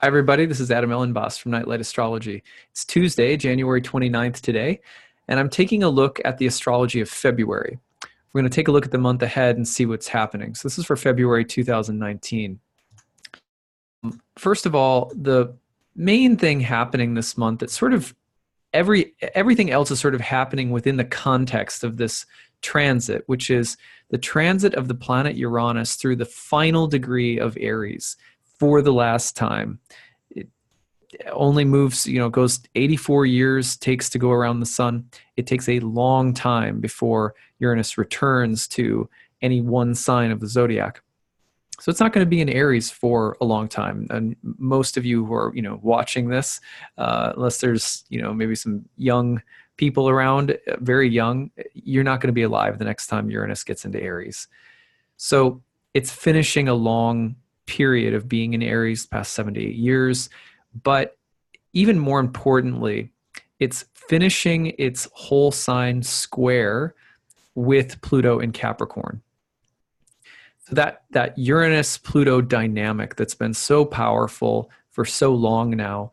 Hi, everybody. This is Adam Elenbaas from Nightlight Astrology. It's Tuesday, January 29th today, and I'm taking a look at the astrology of February. We're going to take a look at the month ahead and see what's happening. So this is for February 2019. First of all, the main thing happening this month, it's sort of everything else is sort of happening within the context of this transit, which is the transit of the planet Uranus through the final degree of Aries for the last time. It only moves, goes 84 years, takes to go around the sun. It takes a long time before Uranus returns to any one sign of the zodiac. So it's not going to be in Aries for a long time. And most of you who are, watching this, unless there's, maybe some young people around, very young, you're not going to be alive the next time Uranus gets into Aries. So it's finishing a long period of being in Aries, past 7 to 8 years. But even more importantly, it's finishing its whole sign square with Pluto in Capricorn. So that Uranus-Pluto dynamic that's been so powerful for so long now,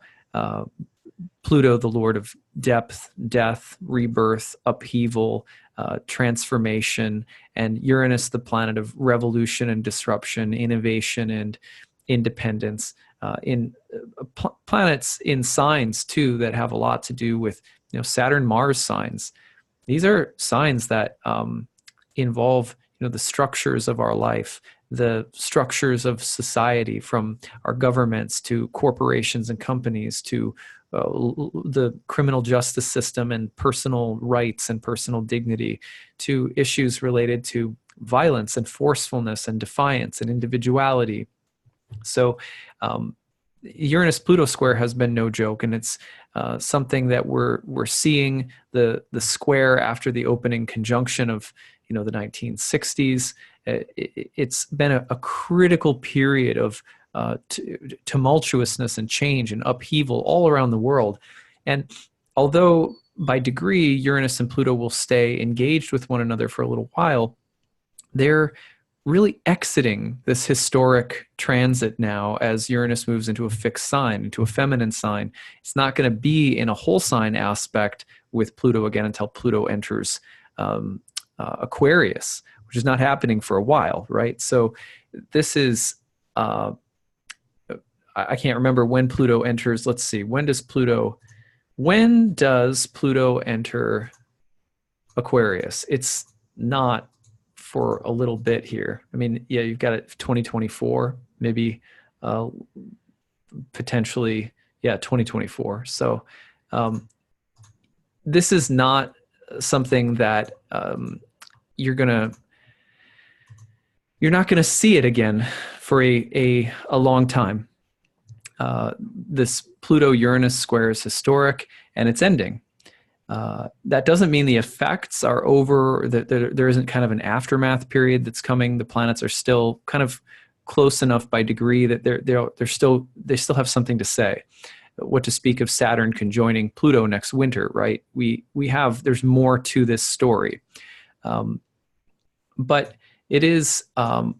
Pluto, the lord of depth, death, rebirth, upheaval, transformation, and Uranus, the planet of revolution and disruption, innovation and independence, planets in signs too that have a lot to do with Saturn-Mars signs. These are signs that involve the structures of our life, the structures of society, from our governments to corporations and companies to the criminal justice system and personal rights and personal dignity, to issues related to violence and forcefulness and defiance and individuality. So Uranus-Pluto square has been no joke, and it's something that we're seeing the square after the opening conjunction of the 1960s. It's been a critical period of tumultuousness and change and upheaval all around the world. And although by degree Uranus and Pluto will stay engaged with one another for a little while, they're really exiting this historic transit now as Uranus moves into a fixed sign, into a feminine sign. It's not going to be in a whole sign aspect with Pluto again until Pluto enters Aquarius, which is not happening for a while, right? So this is, I can't remember when Pluto enters. Let's see, when does Pluto enter Aquarius? It's not for a little bit here. I mean, yeah, you've got it 2024, maybe potentially, 2024. So this is not something that you're not gonna see it again for a long time. This Pluto-Uranus square is historic and it's ending. That doesn't mean the effects are over, that there isn't kind of an aftermath period that's coming. The planets are still kind of close enough by degree that they still have something to say. What to speak of Saturn conjoining Pluto next winter, right? There's more to this story. But it is a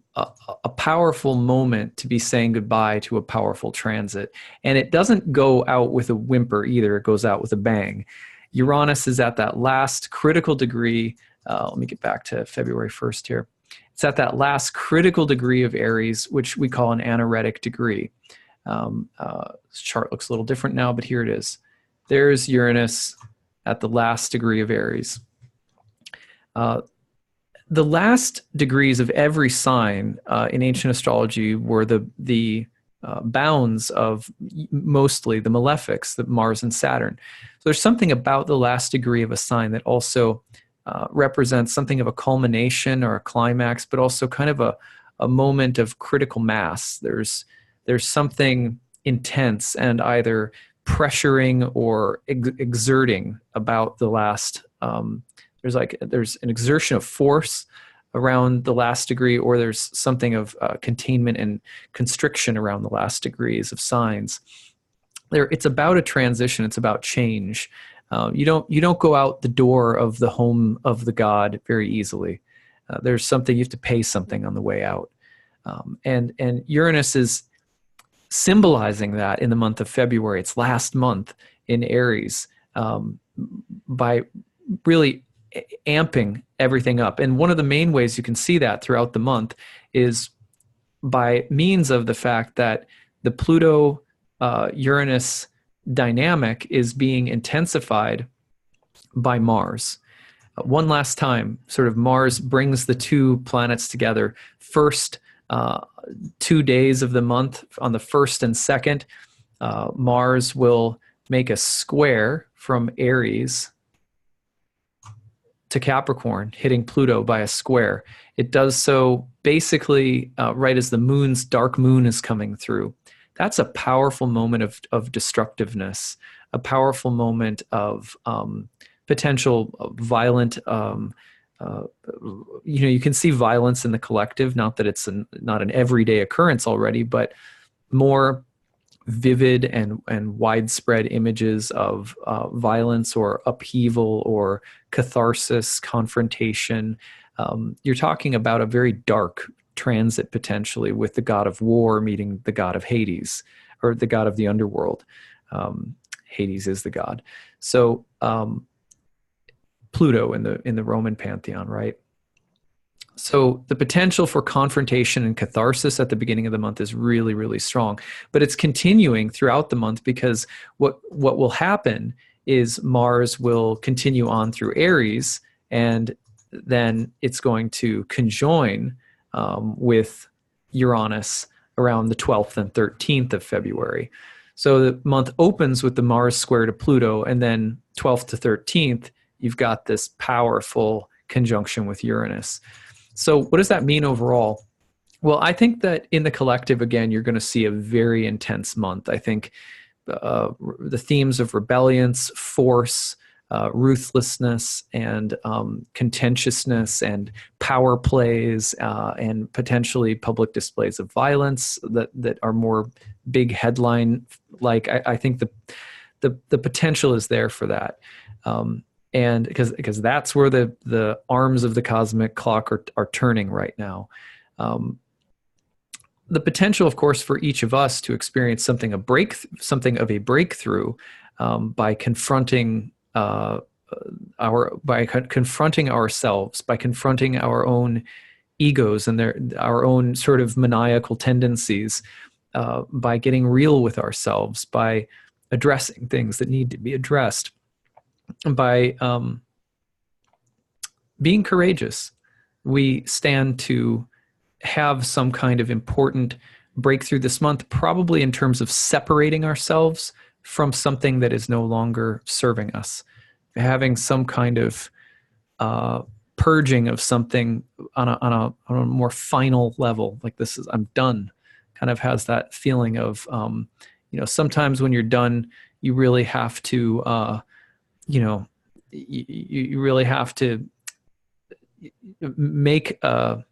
powerful moment to be saying goodbye to a powerful transit. And it doesn't go out with a whimper either. It goes out with a bang. Uranus is at that last critical degree. Let me get back to February 1st here. It's at that last critical degree of Aries, which we call an anaretic degree. This chart looks a little different now, but here it is. There's Uranus at the last degree of Aries. The last degrees of every sign in ancient astrology were the bounds of mostly the malefics, the Mars and Saturn. So there's something about the last degree of a sign that also represents something of a culmination or a climax, but also kind of a moment of critical mass. There's something intense and either pressuring or exerting about the last. There's an exertion of force around the last degree, or there's something of containment and constriction around the last degrees of signs. It's about a transition. It's about change. You don't go out the door of the home of the god very easily. There's something, you have to pay something on the way out. And Uranus is symbolizing that in the month of February, its last month in Aries, by really amping everything up. And one of the main ways you can see that throughout the month is by means of the fact that the Pluto Uranus dynamic is being intensified by Mars. One last time, sort of Mars brings the two planets together. First 2 days of the month, on the 1st and 2nd, Mars will make a square from Aries to Capricorn, hitting Pluto by a square. It does so basically right as the moon's dark moon is coming through. That's a powerful moment of destructiveness, a powerful moment of potential violent, you can see violence in the collective, not that it's not an everyday occurrence already, but more vivid and widespread images of violence or upheaval or catharsis, confrontation. You're talking about a very dark transit potentially, with the god of war meeting the god of Hades, or the god of the underworld. Hades is the god. So Pluto in the Roman pantheon, right? So the potential for confrontation and catharsis at the beginning of the month is really, really strong. But it's continuing throughout the month, because what will happen is Mars will continue on through Aries, and then it's going to conjoin with Uranus around the 12th and 13th of February. So the month opens with the Mars square to Pluto, and then 12th to 13th, you've got this powerful conjunction with Uranus. So what does that mean overall? Well, I think that in the collective, again, you're going to see a very intense month. I think the themes of rebellions, force, ruthlessness, and contentiousness, and power plays, and potentially public displays of violence that are more big headline. Like I think the potential is there for that. And because that's where the arms of the cosmic clock are turning right now. The potential, of course, for each of us to experience something of a breakthrough by confronting confronting ourselves, by confronting our own egos and our own sort of maniacal tendencies, by getting real with ourselves, by addressing things that need to be addressed, by being courageous. We stand to have some kind of important breakthrough this month, probably in terms of separating ourselves from something that is no longer serving us, having some kind of purging of something on a more final level. Like, I'm done. Kind of has that feeling of, sometimes when you're done, you really have to, you really have to make a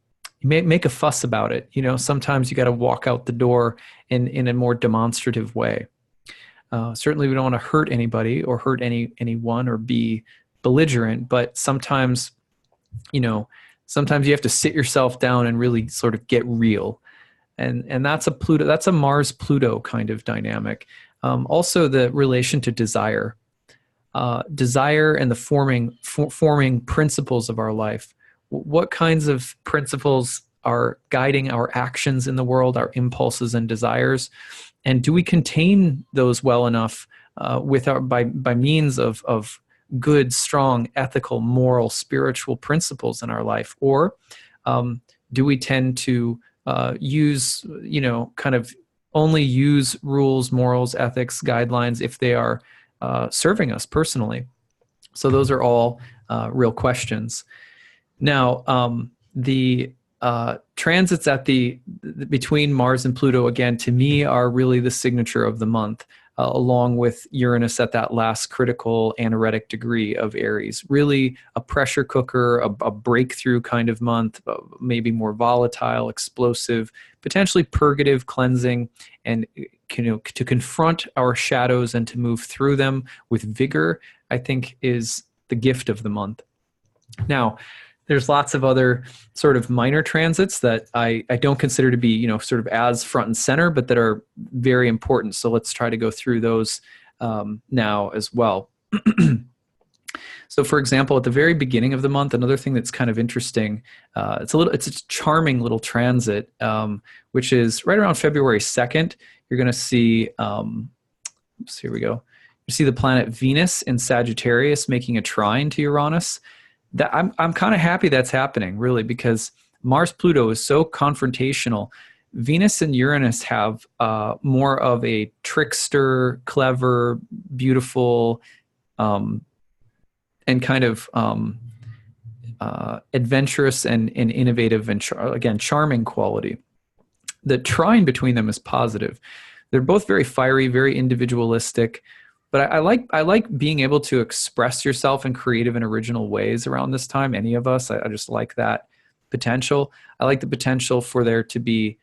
fuss about it. Sometimes you got to walk out the door in a more demonstrative way. Certainly we don't want to hurt anybody or hurt anyone or be belligerent, but sometimes you have to sit yourself down and really sort of get real. And that's a Mars Pluto kind of dynamic. Also the relation to desire and the forming principles of our life. What kinds of principles are guiding our actions in the world, our impulses and desires? And do we contain those well enough by means of good, strong, ethical, moral, spiritual principles in our life? Or do we tend to use, kind of only use rules, morals, ethics, guidelines if they are serving us personally? So those are all real questions. Now, the transits between Mars and Pluto, again, to me, are really the signature of the month, along with Uranus at that last critical anaretic degree of Aries. Really a pressure cooker, a breakthrough kind of month, maybe more volatile, explosive, potentially purgative, cleansing, and to confront our shadows and to move through them with vigor, I think, is the gift of the month. Now, There's lots of other sort of minor transits that I don't consider to be, sort of as front and center, but that are very important. So let's try to go through those now as well. So for example, at the very beginning of the month, another thing that's kind of interesting, it's a charming little transit, which is right around February 2nd. You're going to see, here we go. You see the planet Venus in Sagittarius making a trine to Uranus. That I'm kind of happy that's happening, really, because Mars-Pluto is so confrontational. Venus and Uranus have more of a trickster, clever, beautiful, and kind of adventurous and innovative and again, charming quality. The trine between them is positive. They're both very fiery, very individualistic, but I like being able to express yourself in creative and original ways around this time. Any of us, I just like that potential. I like the potential for there to be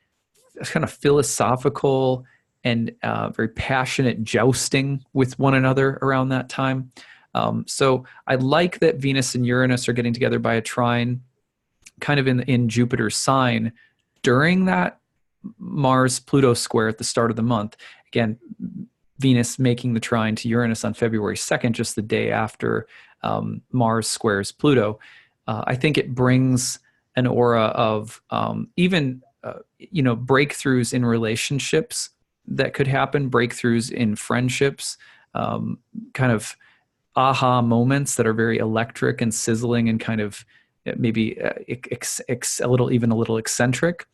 kind of philosophical and very passionate jousting with one another around that time. So I like that Venus and Uranus are getting together by a trine kind of in Jupiter's sign during that Mars-Pluto square at the start of the month. Again, Venus making the trine to Uranus on February 2nd, just the day after Mars squares Pluto. I think it brings an aura of even breakthroughs in relationships that could happen, breakthroughs in friendships, kind of aha moments that are very electric and sizzling and kind of maybe a little eccentric,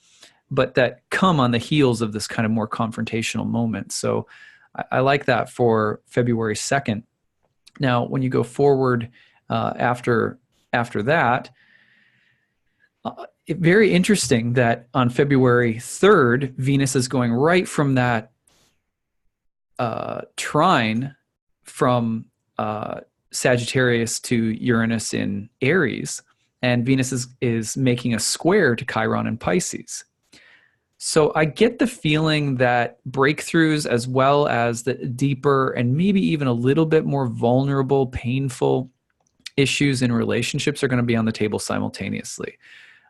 but that come on the heels of this kind of more confrontational moment. So I like that for February 2nd. Now, when you go forward after that, very interesting that on February 3rd, Venus is going right from that trine from Sagittarius to Uranus in Aries, and Venus is making a square to Chiron in Pisces. So I get the feeling that breakthroughs, as well as the deeper and maybe even a little bit more vulnerable, painful issues in relationships, are going to be on the table simultaneously.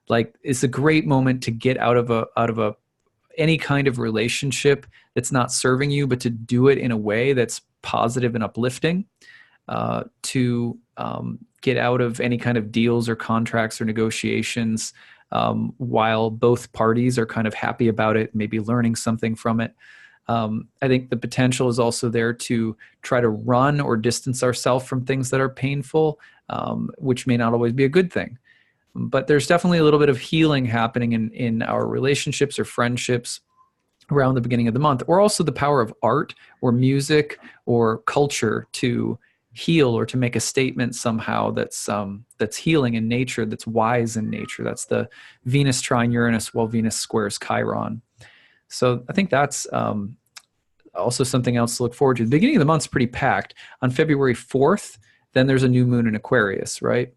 Like, it's a great moment to get out of any kind of relationship that's not serving you, but to do it in a way that's positive and uplifting, to get out of any kind of deals or contracts or negotiations while both parties are kind of happy about it, maybe learning something from it. I think the potential is also there to try to run or distance ourselves from things that are painful, which may not always be a good thing. But there's definitely a little bit of healing happening in our relationships or friendships around the beginning of the month, or also the power of art or music or culture to heal or to make a statement somehow that's healing in nature, that's wise in nature. That's the Venus trine Uranus while Venus squares Chiron. So I think that's also something else to look forward to. The beginning of the month's pretty packed. On February 4th, then there's a new moon in Aquarius, right?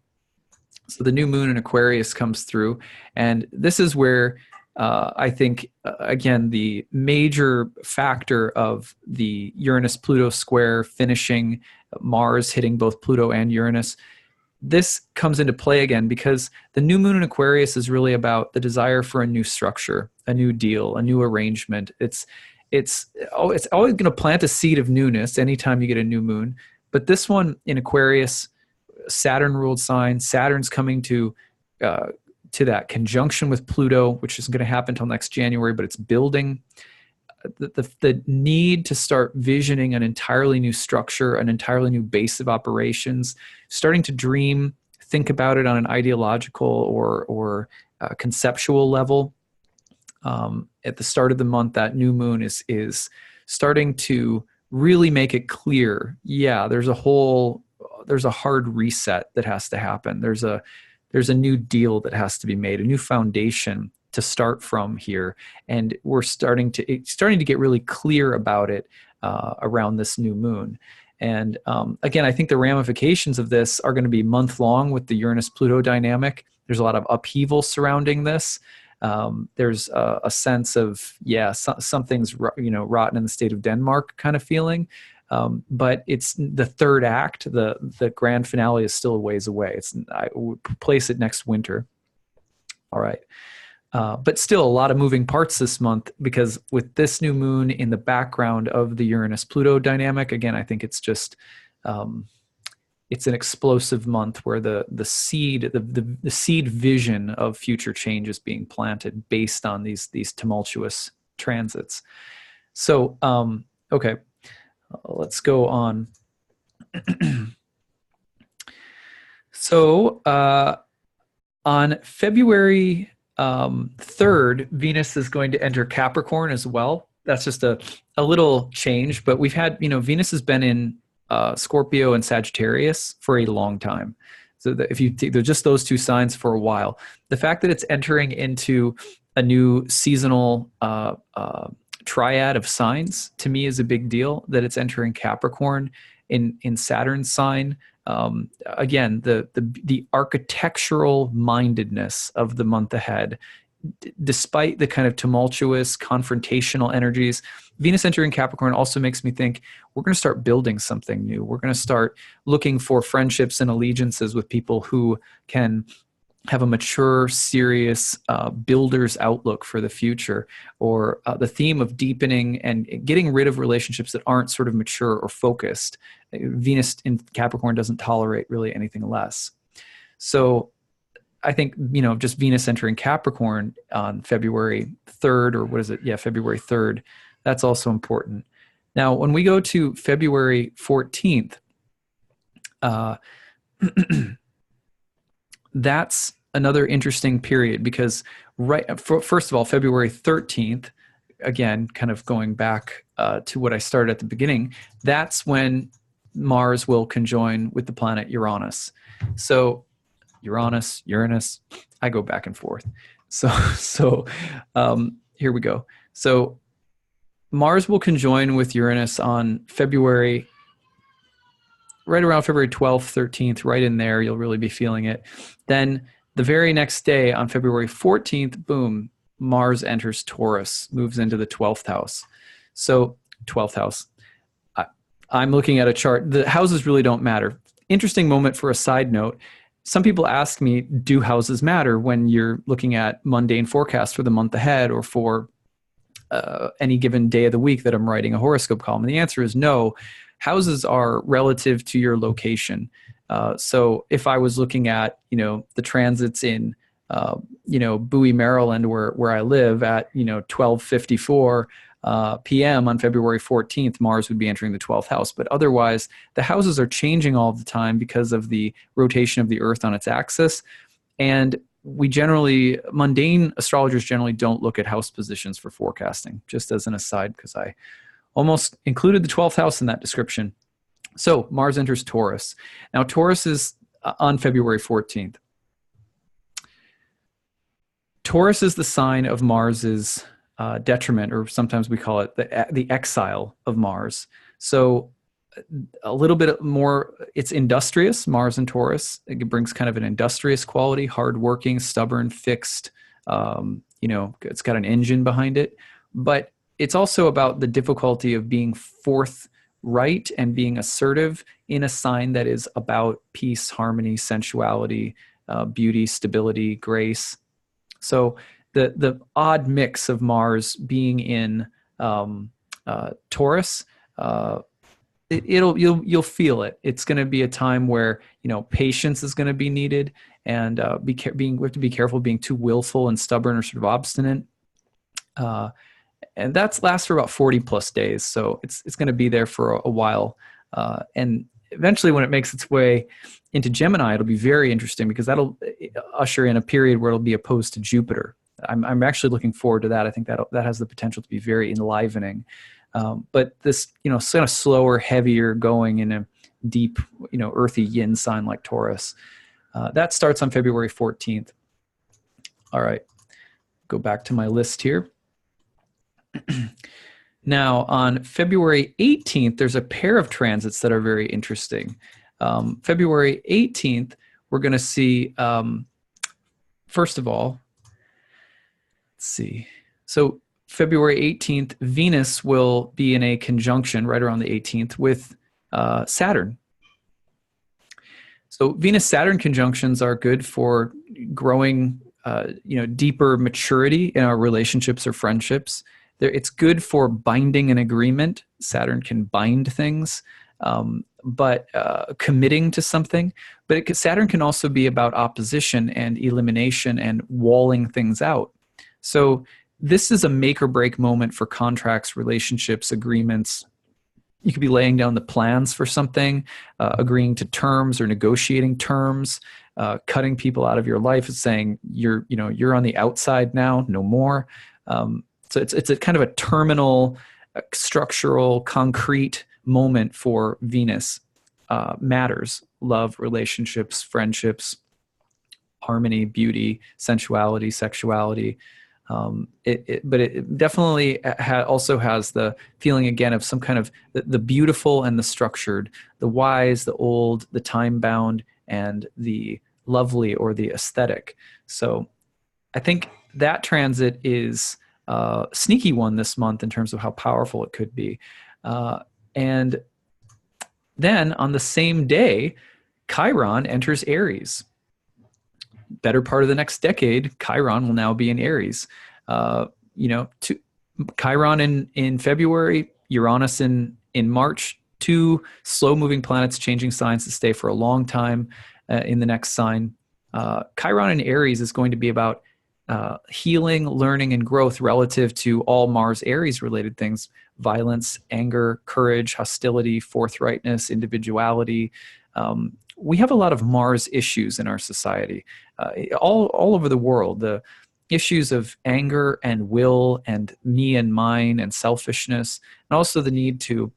So the new moon in Aquarius comes through, and this is where I think, again, the major factor of the Uranus-Pluto square finishing, Mars hitting both Pluto and Uranus, this comes into play again because the new moon in Aquarius is really about the desire for a new structure, a new deal, a new arrangement. It's always going to plant a seed of newness anytime you get a new moon. But this one in Aquarius, Saturn-ruled sign, Saturn's coming to that conjunction with Pluto, which isn't going to happen until next January, but it's building. The need to start visioning an entirely new structure, an entirely new base of operations, starting to dream, think about it on an ideological or conceptual level. At the start of the month, that new moon is starting to really make it clear. Yeah, there's a hard reset that has to happen. There's a new deal that has to be made, a new foundation to start from here, and we're starting to get really clear about it around this new moon. And again, I think the ramifications of this are going to be month-long with the Uranus-Pluto dynamic. There's a lot of upheaval surrounding this. There's a sense of, something's rotten in the state of Denmark kind of feeling. but it's the third act. The grand finale is still a ways away. I would place it next winter. All right. But still a lot of moving parts this month, because with this new moon in the background of the Uranus-Pluto dynamic, again, I think it's just, it's an explosive month where the seed vision of future change is being planted based on these tumultuous transits. So, okay, let's go on. So, on February 3rd, Venus is going to enter Capricorn as well. That's just a little change, but we've had, Venus has been in Scorpio and Sagittarius for a long time. So if you take just those two signs for a while, the fact that it's entering into a new seasonal triad of signs, to me, is a big deal. That it's entering Capricorn in Saturn's sign. Again, the architectural mindedness of the month ahead, despite the kind of tumultuous, confrontational energies, Venus entering Capricorn also makes me think we're going to start building something new. We're going to start looking for friendships and allegiances with people who can have a mature, serious builder's outlook for the future, or the theme of deepening and getting rid of relationships that aren't sort of mature or focused. Venus in Capricorn doesn't tolerate really anything less. So I think, just Venus entering Capricorn on February 3rd, or what is it? Yeah, February 3rd. That's also important. Now, when we go to February 14th, that's another interesting period, because first of all, February 13th, again, kind of going back to what I started at the beginning, that's when Mars will conjoin with the planet Uranus. So Uranus, I go back and forth. So here we go. So Mars will conjoin with Uranus on right around February 12th, 13th, right in there. You'll really be feeling it. Then the very next day, on February 14th, boom, Mars enters Taurus, moves into the 12th house. So 12th house. I'm looking at a chart. The houses really don't matter. Interesting moment for a side note. Some people ask me, do houses matter when you're looking at mundane forecasts for the month ahead, or for any given day of the week that I'm writing a horoscope column? And the answer is no. Houses are relative to your location. So if I was looking at, the transits in, Bowie, Maryland, where I live at, 12:54 p.m. on February 14th, Mars would be entering the 12th house. But otherwise, the houses are changing all the time because of the rotation of the Earth on its axis. And mundane astrologers generally don't look at house positions for forecasting, just as an aside, because I almost included the 12th house in that description. So Mars enters Taurus. Now, Taurus is on February 14th. Taurus is the sign of Mars's detriment, or sometimes we call it the exile of Mars. So a little bit more, it's industrious, Mars and Taurus. It brings kind of an industrious quality, hardworking, stubborn, fixed. It's got an engine behind it. But it's also about the difficulty of being forthright and being assertive in a sign that is about peace, harmony, sensuality, beauty, stability, grace. So the odd mix of Mars being in Taurus, you'll feel it. It's going to be a time where patience is going to be needed, and we have to be careful being too willful and stubborn or sort of obstinate. And that lasts for about 40 plus days, so it's going to be there for a while. And eventually, when it makes its way into Gemini, it'll be very interesting, because that'll usher in a period where it'll be opposed to Jupiter. I'm actually looking forward to that. I think that has the potential to be very enlivening. But this, kind of slower, heavier going in a deep, earthy yin sign like Taurus, that starts on February 14th. All right, go back to my list here. Now, on February 18th, there's a pair of transits that are very interesting. February 18th, we're going to see, first of all, let's see. So February 18th, Venus will be in a conjunction right around the 18th with Saturn. So Venus-Saturn conjunctions are good for growing, deeper maturity in our relationships or friendships. It's good for binding an agreement. Saturn can bind things, but committing to something. But Saturn can also be about opposition and elimination and walling things out. So this is a make or break moment for contracts, relationships, agreements. You could be laying down the plans for something, agreeing to terms or negotiating terms, cutting people out of your life and saying you're on the outside now, no more. So it's a kind of a terminal, structural, concrete moment for Venus. Matters: love, relationships, friendships, harmony, beauty, sensuality, sexuality. But it definitely also has the feeling again of some kind of the beautiful and the structured, the wise, the old, the time-bound, and the lovely or the aesthetic. So I think that transit is a sneaky one this month in terms of how powerful it could be. And then on the same day, Chiron enters Aries. Better part of the next decade, Chiron will now be in Aries. Chiron in February, Uranus in March, two slow-moving planets changing signs to stay for a long time in the next sign. Chiron in Aries is going to be about healing, learning, and growth relative to all Mars-Aries-related things: violence, anger, courage, hostility, forthrightness, individuality. We have a lot of Mars issues in our society, all over the world. The issues of anger and will and me and mine and selfishness, and also the need to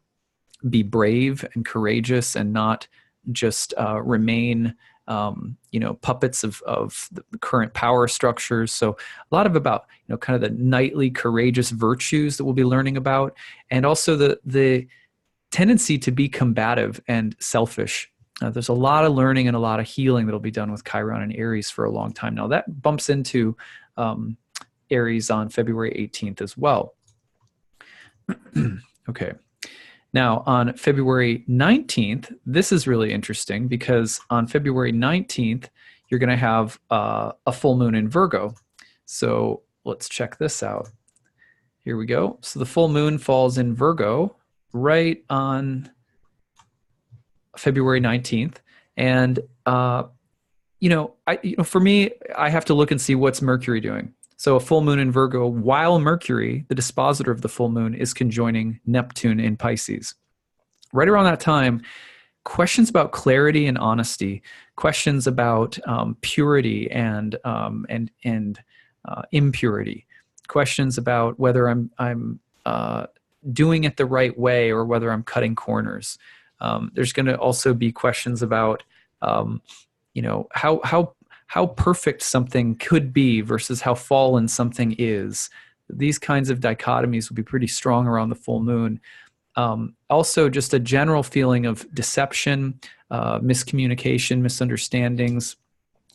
be brave and courageous and not just remain puppets of the current power structures. So a lot of about kind of the knightly, courageous virtues that we'll be learning about, and also the tendency to be combative and selfish. There's a lot of learning and a lot of healing that'll be done with Chiron and Aries for a long time now. That bumps into Aries on February 18th as well. Okay. Now, on February 19th, this is really interesting because on February 19th, you're going to have a full moon in Virgo. So let's check this out. Here we go. So the full moon falls in Virgo right on February 19th. And, for me, I have to look and see what's Mercury doing. So a full moon in Virgo, while Mercury, the dispositor of the full moon, is conjoining Neptune in Pisces. Right around that time, questions about clarity and honesty, questions about purity and impurity, questions about whether I'm doing it the right way or whether I'm cutting corners. There's going to also be questions about how perfect something could be versus how fallen something is. These kinds of dichotomies will be pretty strong around the full moon. Also, just a general feeling of deception, miscommunication, misunderstandings,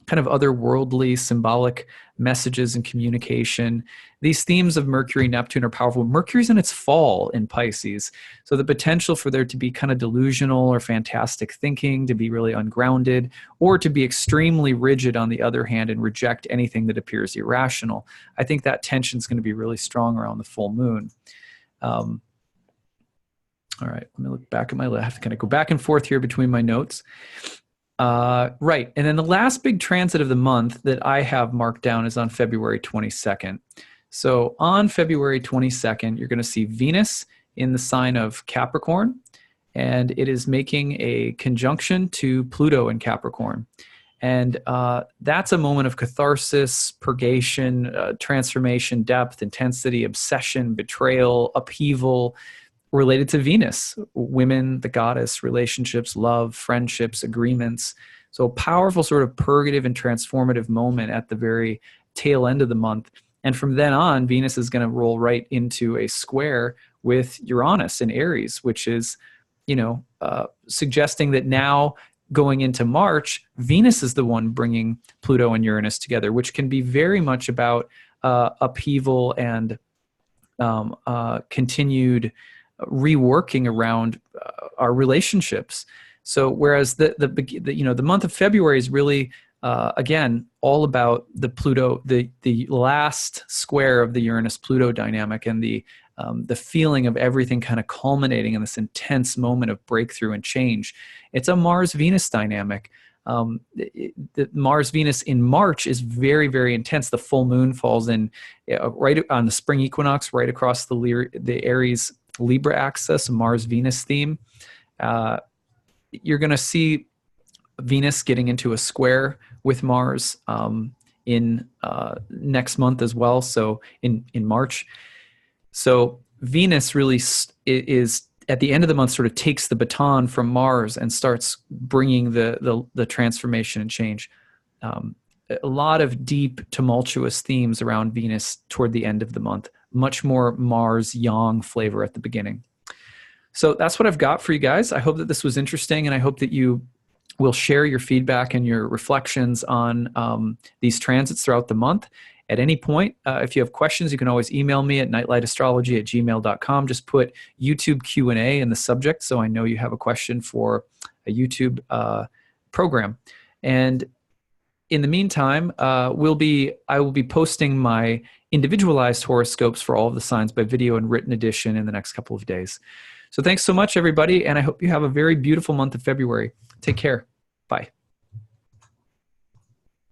kind of otherworldly symbolic messages and communication. These themes of Mercury, Neptune are powerful. Mercury's in its fall in Pisces. So the potential for there to be kind of delusional or fantastic thinking, to be really ungrounded, or to be extremely rigid on the other hand and reject anything that appears irrational. I think that tension is going to be really strong around the full moon. All right, let me look back at my left. I have to kind of go back and forth here between my notes. Right, and then the last big transit of the month that I have marked down is on February 22nd. So on February 22nd, you're going to see Venus in the sign of Capricorn, and it is making a conjunction to Pluto in Capricorn. And that's a moment of catharsis, purgation, transformation, depth, intensity, obsession, betrayal, upheaval, related to Venus, women, the goddess, relationships, love, friendships, agreements. So a powerful sort of purgative and transformative moment at the very tail end of the month. And from then on, Venus is going to roll right into a square with Uranus in Aries, which is, suggesting that now going into March, Venus is the one bringing Pluto and Uranus together, which can be very much about upheaval and continued reworking around our relationships. So whereas the month of February is really again all about the Pluto, the last square of the Uranus-Pluto dynamic, and the feeling of everything kind of culminating in this intense moment of breakthrough and change. It's a Mars-Venus dynamic. The Mars-Venus in March is very, very intense. The full moon falls in right on the spring equinox, right across the Aries Libra axis, Mars-Venus theme. You're going to see Venus getting into a square with Mars in next month as well, so in March. So Venus really is at the end of the month sort of takes the baton from Mars and starts bringing the transformation and change. A lot of deep, tumultuous themes around Venus toward the end of the month. Much more Mars-Yang flavor at the beginning. So that's what I've got for you guys. I hope that this was interesting, and I hope that you will share your feedback and your reflections on these transits throughout the month. At any point, if you have questions, you can always email me at nightlightastrology@gmail.com. Just put YouTube Q&A in the subject so I know you have a question for a YouTube program. And in the meantime, I will be posting my individualized horoscopes for all of the signs by video and written edition in the next couple of days. So thanks so much, everybody, and I hope you have a very beautiful month of February. Take care. Bye.